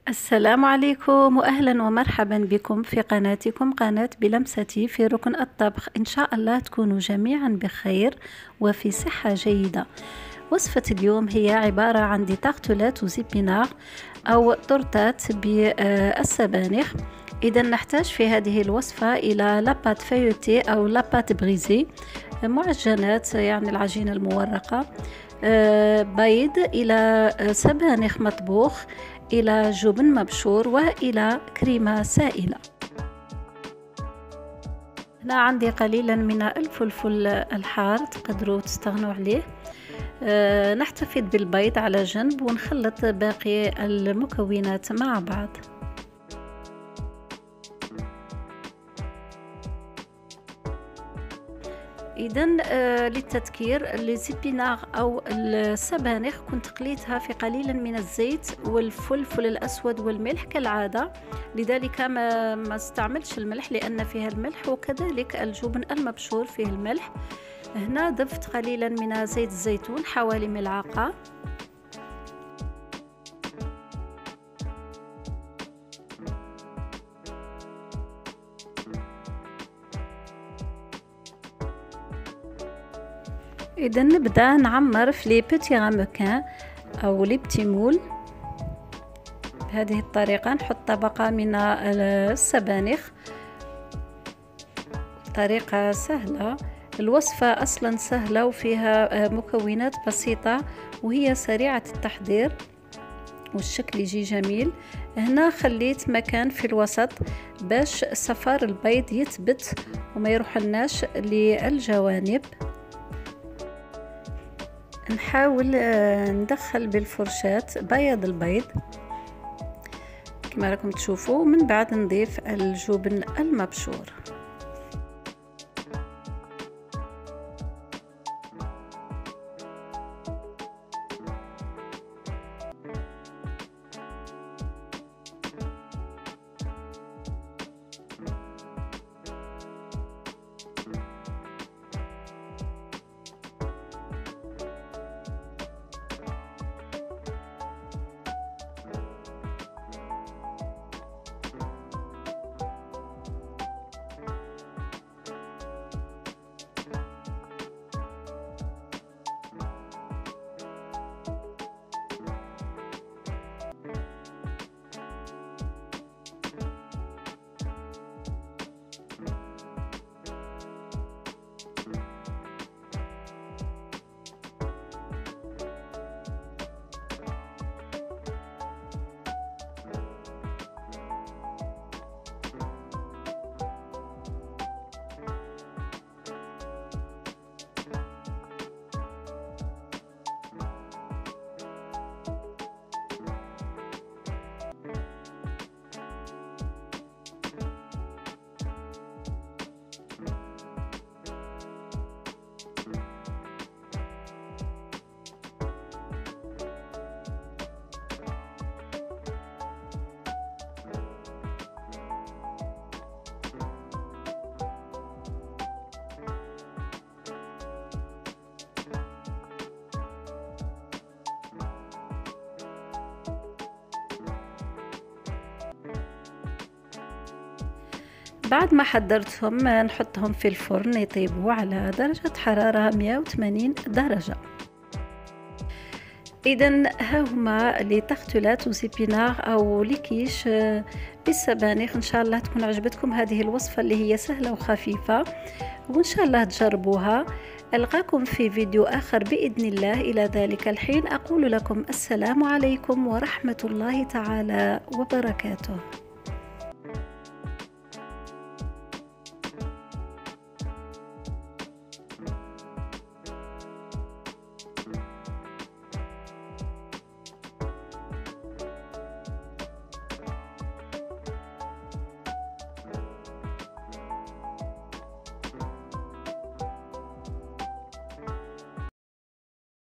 السلام عليكم وأهلا ومرحبا بكم في قناتكم قناة بلمستي في ركن الطبخ. إن شاء الله تكونوا جميعا بخير وفي صحة جيدة. وصفة اليوم هي عبارة عن دي تارتولات وزيبينار أو تورتات بالسبانخ. إذا نحتاج في هذه الوصفة إلى لابات فيوتي أو لابات بريزي، معجنات يعني العجينة المورقة، بيض، إلى سبانخ مطبوخ، إلى جبن مبشور، وإلى كريمة سائلة. هنا عندي قليلا من الفلفل الحار تقدروا تستغنوا عليه. نحتفظ بالبيض على جنب ونخلط باقي المكونات مع بعض. إذا للتذكير، الزبينار أو السبانخ كنت قليتها في قليل من الزيت والفلفل الأسود والملح كالعادة، لذلك ما استعملش الملح لأن فيها الملح، وكذلك الجبن المبشور فيه الملح. هنا ضفت قليلا من زيت الزيتون حوالي ملعقة. إذا نبدأ نعمر في لي بيتي راموكان أو لي بتي مول بهذه الطريقة. نحط طبقة من السبانخ. طريقة سهلة، الوصفة أصلا سهلة وفيها مكونات بسيطة وهي سريعة التحضير والشكل يجي جميل. هنا خليت مكان في الوسط باش صفار البيض يثبت وما يروحلناش للجوانب. نحاول ندخل بالفرشاة بياض البيض كما راكم تشوفوا، من بعد نضيف الجبن المبشور. بعد ما حضرتهم نحطهم في الفرن يطيبوا على درجة حرارة 180 درجة. إذا ها هما لي تارتولات وزيبينار أو لي كيش بالسبانخ. إن شاء الله تكون عجبتكم هذه الوصفة اللي هي سهلة وخفيفة، وإن شاء الله تجربوها. ألقاكم في فيديو آخر بإذن الله. إلى ذلك الحين أقول لكم السلام عليكم ورحمة الله تعالى وبركاته.